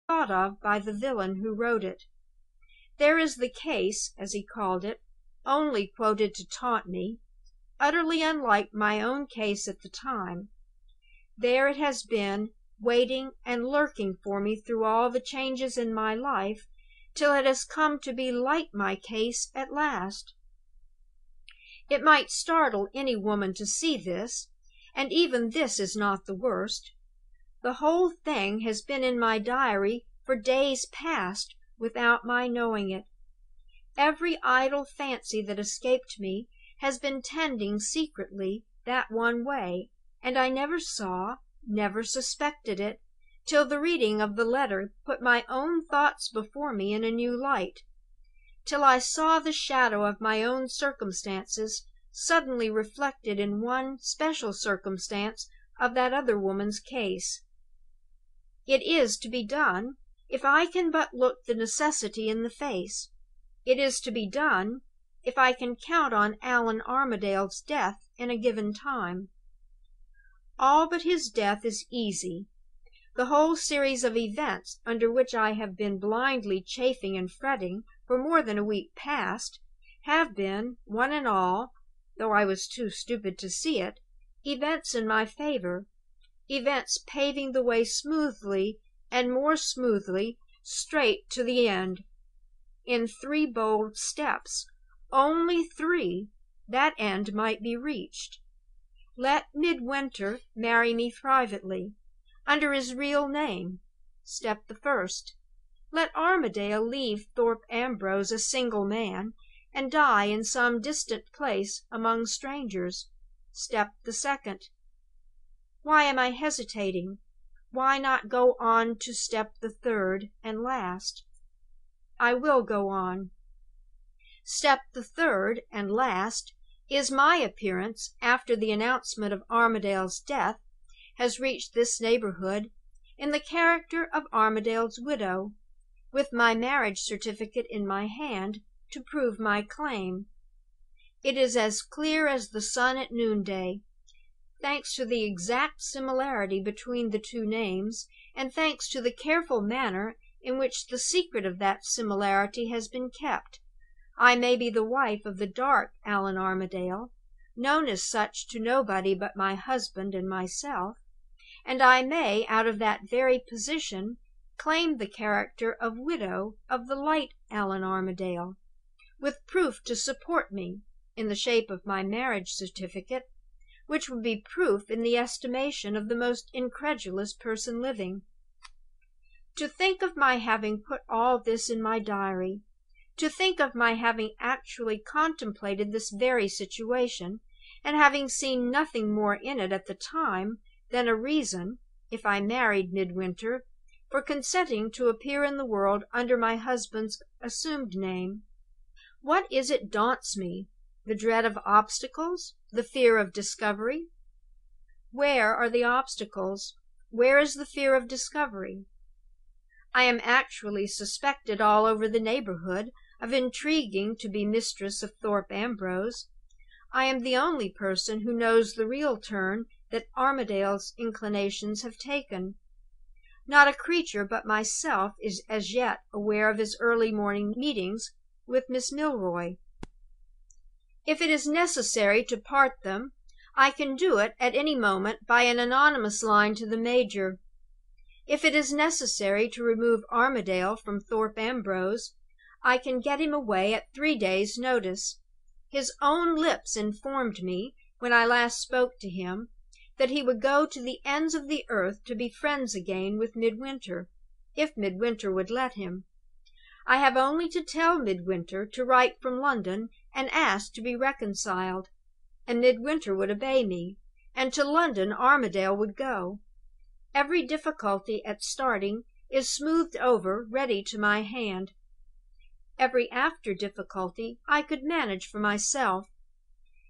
thought of by the villain who wrote it. There is the case, as he called it, only quoted to taunt me, utterly unlike my own case at the time. There it has been, waiting and lurking for me through all the changes in my life, till it has come to be like my case at last. It might startle any woman to see this, and even this is not the worst. The whole thing has been in my diary for days past without my knowing it. Every idle fancy that escaped me has been tending secretly that one way, and I never saw, never suspected it, till the reading of the letter put my own thoughts before me in a new light, till I saw the shadow of my own circumstances suddenly reflected in one special circumstance of that other woman's case. It is to be done, if I can but look the necessity in the face. It is to be done, if I can count on Allan Armadale's death in a given time. All but his death is easy. The whole series of events under which I have been blindly chafing and fretting for more than a week past, have been, one and all, though I was too stupid to see it, events in my favor, events paving the way smoothly and more smoothly straight to the end. In 3 bold steps, only 3, that end might be reached. Let Midwinter marry me privately, under his real name. Step the first. Let Armadale leave Thorpe Ambrose a single man, and die in some distant place among strangers. Step the second. Why am I hesitating? Why not go on to step the third and last? I will go on. Step the third and last is my appearance after the announcement of Armadale's death has reached this neighborhood, in the character of Armadale's widow, with my marriage certificate in my hand to prove my claim. It is as clear as the sun at noonday, thanks to the exact similarity between the two names, and thanks to the careful manner in which the secret of that similarity has been kept. I may be the wife of the dark Allan Armadale, known as such to nobody but my husband and myself, and I may, out of that very position, claim the character of widow of the light Allan Armadale, with proof to support me, in the shape of my marriage certificate, which would be proof in the estimation of the most incredulous person living. To think of my having put all this in my diary! To think of my having actually contemplated this very situation, and having seen nothing more in it at the time than a reason, if I married Midwinter, for consenting to appear in the world under my husband's assumed name! What is it daunts me? The dread of obstacles? The fear of discovery? Where are the obstacles? Where is the fear of discovery? I am actually suspected all over the neighborhood of intriguing to be mistress of Thorpe Ambrose. I am the only person who knows the real turn that Armadale's inclinations have taken. Not a creature but myself is as yet aware of his early morning meetings with Miss Milroy. If it is necessary to part them, I can do it at any moment by an anonymous line to the major. If it is necessary to remove Armadale from Thorpe Ambrose, I can get him away at 3 days' notice. His own lips informed me, when I last spoke to him, that he would go to the ends of the earth to be friends again with Midwinter, if Midwinter would let him. I have only to tell Midwinter to write from London and ask to be reconciled, and Midwinter would obey me, and to London Armadale would go. Every difficulty at starting is smoothed over ready to my hand. Every after difficulty I could manage for myself.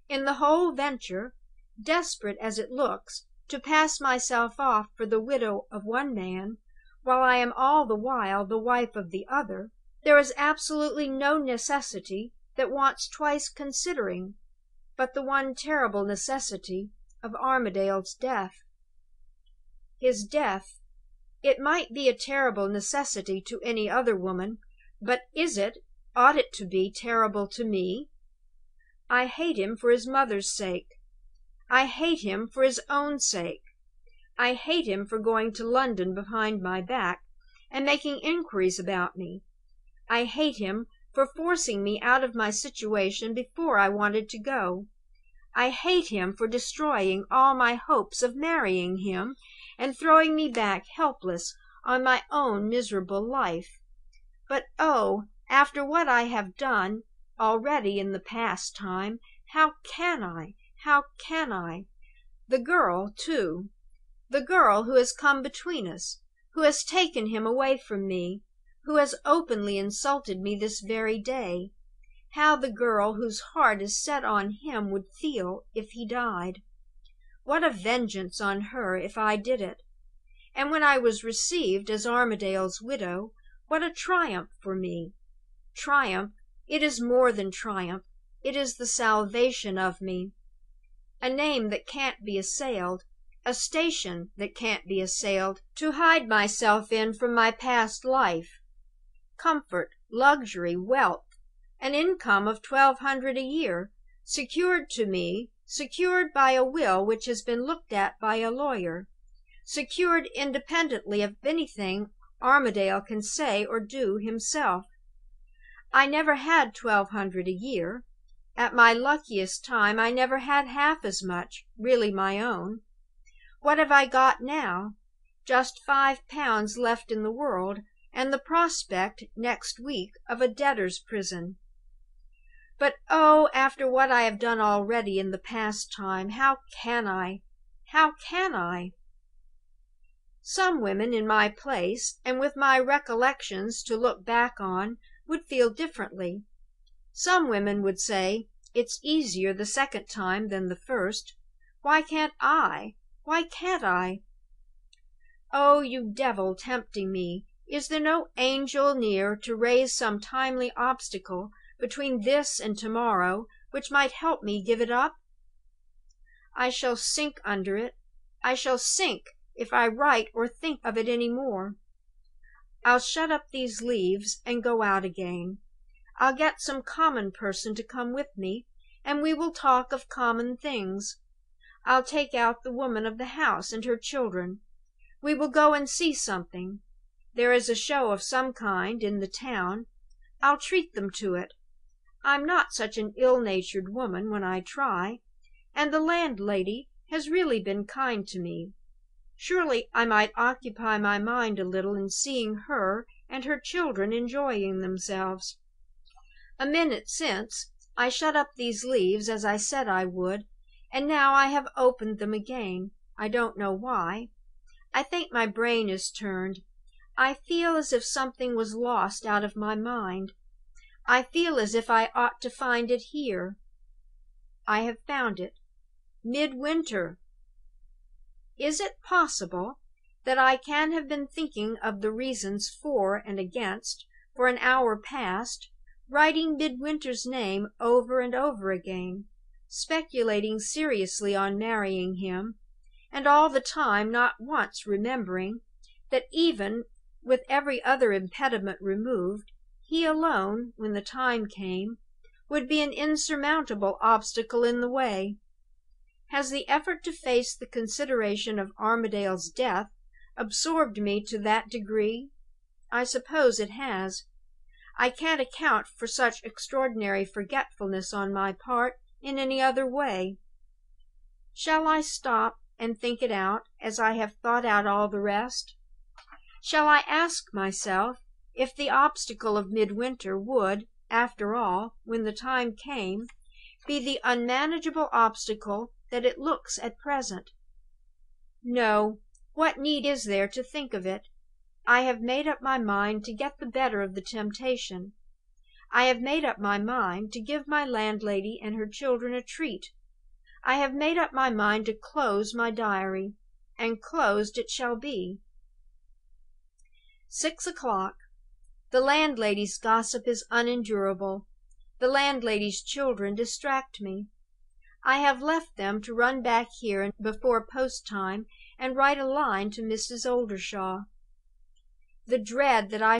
In the whole venture, desperate as it looks, to pass myself off for the widow of one man, while I am all the while the wife of the other, there is absolutely no necessity that wants twice considering, but the one terrible necessity of Armadale's death. His death, It might be a terrible necessity to any other woman, but ought it to be terrible to me? I hate him for his mother's sake. I hate him for his own sake. I hate him for going to London behind my back, and making inquiries about me. I hate him for forcing me out of my situation before I wanted to go. I hate him for destroying all my hopes of marrying him, and throwing me back helpless on my own miserable life. But oh, after what I have done already in the past time, how can I? How can I? The girl, too. The girl who has come between us, who has taken him away from me, who has openly insulted me this very day. How the girl whose heart is set on him would feel if he died. What a vengeance on her if I did it! And when I was received as Armadale's widow, what a triumph for me! Triumph! It is more than triumph, it is the salvation of me. A name that can't be assailed, a station that can't be assailed, to hide myself in from my past life. Comfort, luxury, wealth, an income of 1,200 a year, secured to me, secured by a will which has been looked at by a lawyer, secured independently of anything Armadale can say or do himself. I never had 1,200 a year. At my luckiest time I never had half as much, really my own. What have I got now? Just £5 left in the world, and the prospect, next week, of a debtor's prison. But oh, after what I have done already in the past time, how can I? How can I? Some women in my place, and with my recollections to look back on, would feel differently. Some women would say, "It's easier the second time than the first. Why can't I? Why can't I?" Oh, you devil tempting me, is there no angel near to raise some timely obstacle between this and tomorrow which might help me give it up? I shall sink under it. I shall sink if I write or think of it any more. I'll shut up these leaves and go out again. I'll get some common person to come with me, and we will talk of common things. I'll take out the woman of the house and her children. We will go and see something. There is a show of some kind in the town. I'll treat them to it. I'm not such an ill-natured woman when I try, and the landlady has really been kind to me. Surely I might occupy my mind a little in seeing her and her children enjoying themselves. A minute since, I shut up these leaves as I said I would, and now I have opened them again. I don't know why. I think my brain is turned. I feel as if something was lost out of my mind. I feel as if I ought to find it here. I have found it. Midwinter! Is it possible that I can have been thinking of the reasons for and against for an hour past, writing Midwinter's name over and over again, speculating seriously on marrying him, and all the time not once remembering that even with every other impediment removed, he alone, when the time came, would be an insurmountable obstacle in the way? Has the effort to face the consideration of Armadale's death absorbed me to that degree? I suppose it has. I can't account for such extraordinary forgetfulness on my part in any other way. Shall I stop and think it out, as I have thought out all the rest? Shall I ask myself if the obstacle of Midwinter would, after all, when the time came, be the unmanageable obstacle that it looks at present? No! What need is there to think of it? I have made up my mind to get the better of the temptation. I have made up my mind to give my landlady and her children a treat. I have made up my mind to close my diary, and closed it shall be. 6 o'clock. The landlady's gossip is unendurable. The landlady's children distract me. I have left them to run back here before post time and write a line to Mrs. Oldershaw. the dread that I